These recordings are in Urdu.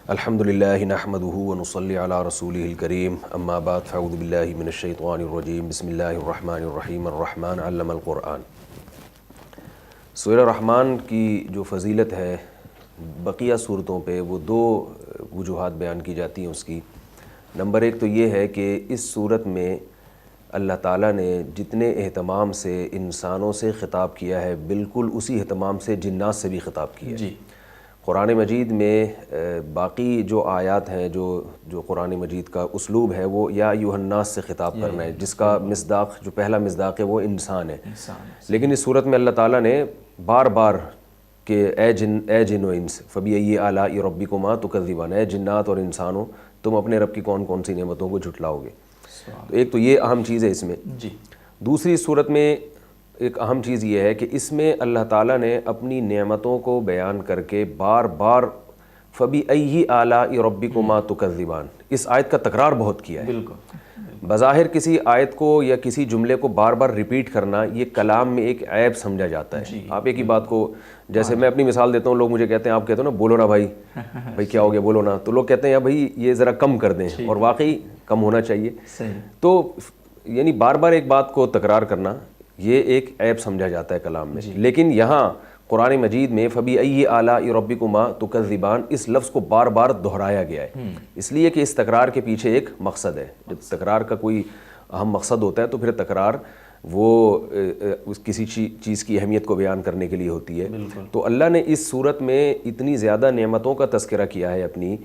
الحمدللہ نحمدہ ونصلی علی رسولہ الکریم اما بعد فاعوذ باللہ من الشیطان الرجیم بسم اللہ الرحمن الرحیم الرحمن علم القرآن۔ سورہ رحمان کی جو فضیلت ہے بقیہ صورتوں پہ وہ دو وجوہات بیان کی جاتی ہیں اس کی۔ نمبر ایک تو یہ ہے کہ اس صورت میں اللہ تعالیٰ نے جتنے اہتمام سے انسانوں سے خطاب کیا ہے بالکل اسی اہتمام سے جنات سے بھی خطاب کیا ہے۔ جی قرآن مجید میں باقی جو آیات ہیں جو قرآن مجید کا اسلوب ہے وہ یا ایھا الناس سے خطاب کرنا ہے، جس کا مصداق جو پہلا مصداق ہے وہ انسان ہے۔ لیکن اس صورت میں اللہ تعالیٰ نے بار بار کہ اے جن و انس فبأي آلاء ربكما تكذبان، اے جنات اور انسانوں تم اپنے رب کی کون کون سی نعمتوں کو جھٹلاؤ گے۔ تو ایک تو یہ اہم چیز ہے اس میں۔ جی دوسری صورت میں ایک اہم چیز یہ ہے کہ اس میں اللہ تعالیٰ نے اپنی نعمتوں کو بیان کر کے بار بار فبأي آلاء ربكما تكذبان اس آیت کا تکرار بہت کیا ہے۔ بالکل بظاہر کسی آیت کو یا کسی جملے کو بار بار ریپیٹ کرنا یہ کلام میں ایک عیب سمجھا جاتا ہے۔ آپ ایک ہی بات کو، جیسے میں اپنی مثال دیتا ہوں، لوگ مجھے کہتے ہیں آپ کہتے ہو نا بولو نا بھائی کیا ہو گیا بولو نا، تو لوگ کہتے ہیں یا بھائی یہ ذرا کم کر دیں، اور واقعی کم ہونا چاہیے۔ تو یعنی بار بار ایک بات کو تکرار کرنا یہ ایک عیب سمجھا جاتا ہے کلام میں۔ لیکن یہاں قرآن مجید میں فبأي آلاء ربكما تكذبان اس لفظ کو بار بار دہرایا گیا ہے، اس لیے کہ اس تکرار کے پیچھے ایک مقصد ہے۔ جب تکرار کا کوئی اہم مقصد ہوتا ہے تو پھر تکرار وہ کسی چیز کی اہمیت کو بیان کرنے کے لیے ہوتی ہے۔ تو اللہ نے اس صورت میں اتنی زیادہ نعمتوں کا تذکرہ کیا ہے، اپنی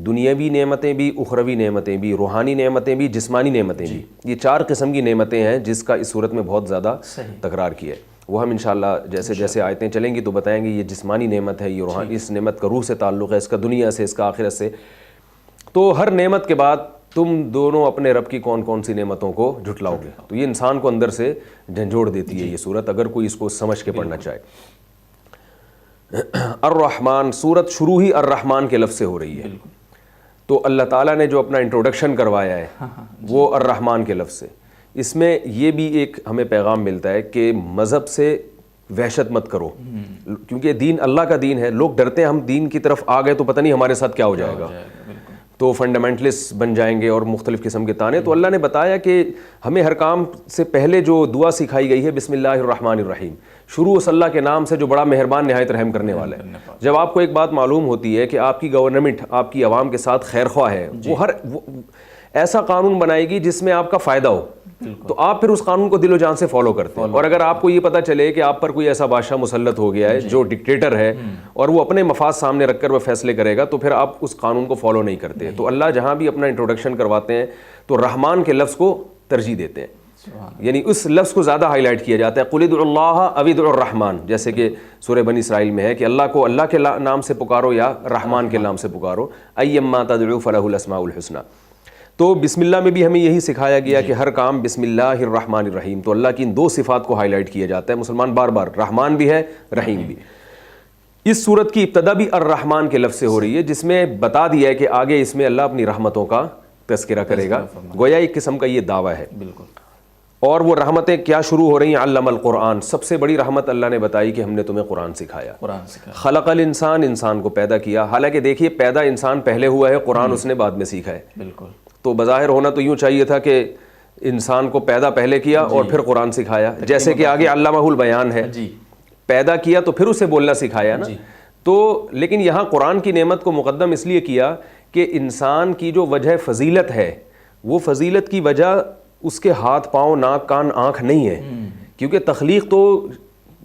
دنیاوی نعمتیں بھی، اخروی نعمتیں بھی، روحانی نعمتیں بھی، جسمانی نعمتیں بھی۔ یہ چار قسم کی نعمتیں ہیں جس کا اس صورت میں بہت زیادہ تکرار کیا ہے۔ وہ ہم انشاءاللہ جیسے جیسے آیتیں چلیں گی تو بتائیں گے یہ جسمانی نعمت ہے، یہ روحانی، اس نعمت کا روح سے تعلق ہے، اس کا دنیا سے، اس کا آخرت سے۔ تو ہر نعمت کے بعد تم دونوں اپنے رب کی کون کون سی نعمتوں کو جھٹلاؤ گے، تو یہ انسان کو اندر سے جھنجھوڑ دیتی ہے یہ صورت، اگر کوئی اس کو سمجھ کے پڑھنا چاہے۔ الرحمن، صورت شروع ہی الرحمن کے لفظ سے ہو رہی ہے، تو اللہ تعالیٰ نے جو اپنا انٹروڈکشن کروایا ہے وہ الرحمن کے لفظ سے۔ اس میں یہ بھی ایک ہمیں پیغام ملتا ہے کہ مذہب سے وحشت مت کرو، کیونکہ دین اللہ کا دین ہے۔ لوگ ڈرتے ہیں ہم دین کی طرف آ گئے تو پتہ نہیں ہمارے ساتھ کیا ہو جائے گا، تو فنڈامنٹلسٹ بن جائیں گے اور مختلف قسم کے تانے۔ تو اللہ نے بتایا کہ ہمیں ہر کام سے پہلے جو دعا سکھائی گئی ہے بسم اللہ الرحمن الرحیم، شروع اس اللہ کے نام سے جو بڑا مہربان نہایت رحم کرنے والا ہے۔ جب آپ کو ایک بات معلوم ہوتی ہے کہ آپ کی گورنمنٹ آپ کی عوام کے ساتھ خیر خواہ ہے، وہ ایسا قانون بنائے گی جس میں آپ کا فائدہ ہو، تو آپ پھر اس قانون کو دل و جان سے فالو کرتے ہیں۔ اور اگر آپ کو یہ پتہ چلے کہ آپ پر کوئی ایسا بادشاہ مسلط ہو گیا ہے جو ڈکٹیٹر ہے اور وہ اپنے مفاد سامنے رکھ کر وہ فیصلے کرے گا، تو پھر آپ اس قانون کو فالو نہیں کرتے۔ تو اللہ جہاں بھی اپنا انٹروڈکشن کرواتے ہیں تو رحمان کے لفظ کو ترجیح دیتے ہیں، یعنی اس لفظ کو زیادہ ہائی لائٹ کیا جاتا ہے۔ قل ادعوا اللہ او ادعوا الرحمن، جیسے کہ سورہ بنی اسرائیل میں ہے کہ اللہ کو اللہ کے نام سے پکارو یا رحمان کے نام سے پکارو، ایما تدعوا فلہ الاسماء الحسنی۔ تو بسم اللہ میں بھی ہمیں یہی سکھایا گیا کہ ہر کام بسم اللہ الرحمن الرحیم، تو اللہ کی ان دو صفات کو ہائی لائٹ کیا جاتا ہے۔ مسلمان بار بار رحمان بھی ہے رحیم بھی۔ اس صورت کی ابتدا بھی الرحمن کے لفظ سے ہو رہی ہے، جس میں بتا دیا ہے کہ آگے اس میں اللہ اپنی رحمتوں کا تذکرہ کرے گا، گویا ایک قسم کا یہ دعویٰ ہے۔ اور وہ رحمتیں کیا شروع ہو رہی ہیں؟ علم القرآن، سب سے بڑی رحمت اللہ نے بتائی کہ ہم نے تمہیں قرآن سکھایا۔ خلق الانسان، انسان کو پیدا کیا۔ حالانکہ دیکھیے پیدا انسان پہلے ہوا ہے، قرآن اس نے بعد میں سیکھا ہے۔ بالکل، تو بظاہر ہونا تو یوں چاہیے تھا کہ انسان کو پیدا پہلے کیا اور پھر قرآن سکھایا، جیسے کہ آگے علامہ البیان ہے، پیدا کیا تو پھر اسے بولنا سکھایا نا۔ تو لیکن یہاں قرآن کی نعمت کو مقدم اس لیے کیا کہ انسان کی جو وجہ فضیلت ہے، وہ فضیلت کی وجہ اس کے ہاتھ پاؤں ناک کان آنکھ نہیں ہے، کیونکہ تخلیق تو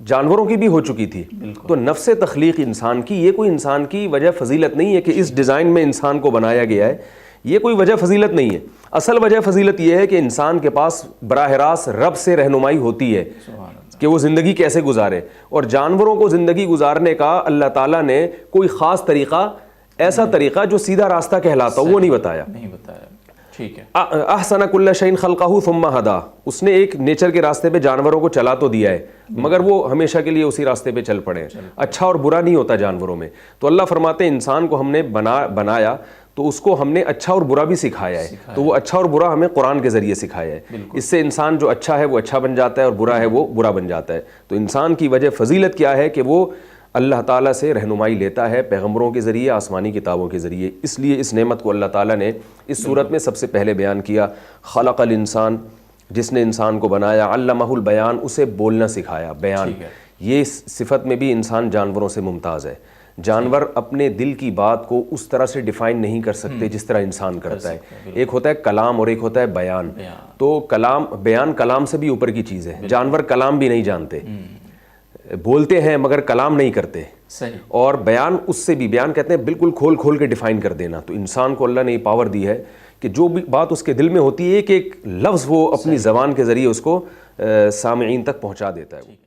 جانوروں کی بھی ہو چکی تھی، تو نفس تخلیق انسان کی یہ کوئی انسان کی وجہ فضیلت نہیں ہے کہ اس ڈیزائن میں انسان کو بنایا گیا ہے، یہ کوئی وجہ فضیلت نہیں ہے۔ اصل وجہ فضیلت یہ ہے کہ انسان کے پاس براہ راست رب سے رہنمائی ہوتی ہے کہ وہ زندگی کیسے گزارے، اور جانوروں کو زندگی گزارنے کا اللہ تعالیٰ نے کوئی خاص طریقہ، ایسا طریقہ جو سیدھا راستہ کہلاتا وہ نہیں بتایا۔ ٹھیک ہے، احسن کل شیء خلقہ ثم ہدی، اس نے ایک نیچر کے راستے پہ جانوروں کو چلا تو دیا ہے، مگر وہ ہمیشہ کے لیے اسی راستے پہ چل پڑے ہیں۔ اچھا اور برا نہیں ہوتا جانوروں میں، تو اللہ فرماتے ہیں انسان کو ہم نے بنایا تو اس کو ہم نے اچھا اور برا بھی سکھایا ہے، تو وہ اچھا اور برا ہمیں قرآن کے ذریعے سکھایا ہے۔ اس سے انسان جو اچھا ہے وہ اچھا بن جاتا ہے اور برا ہے وہ برا بن جاتا ہے۔ تو انسان کی وجہ فضیلت کیا ہے کہ وہ اللہ تعالیٰ سے رہنمائی لیتا ہے پیغمبروں کے ذریعے، آسمانی کتابوں کے ذریعے. اس لیے اس نعمت کو اللہ تعالیٰ نے اس صورت میں سب سے پہلے بیان کیا. خلق الانسان، جس نے انسان کو بنایا، علمہ البیان، اسے بولنا سکھایا. بیان، یہ صفت میں بھی انسان جانوروں سے ممتاز ہے. جانور اپنے دل کی بات کو اس طرح سے ڈیفائن نہیں کر سکتے جس طرح انسان کرتا ہے. ایک ہوتا ہے کلام اور ایک ہوتا ہے بیان. تو بیان کلام سے بھی اوپر کی چیز ہے. جانور کلام بھی نہیں جانتے، بولتے ہیں مگر کلام نہیں کرتے. صحیح. اور بیان، اس سے بھی بیان کہتے ہیں بالکل کھول کھول کے ڈیفائن کر دینا. تو انسان کو اللہ نے یہ پاور دی ہے کہ جو بھی بات اس کے دل میں ہوتی ہے ایک ایک لفظ وہ اپنی زبان کے ذریعے اس کو سامعین تک پہنچا دیتا ہے.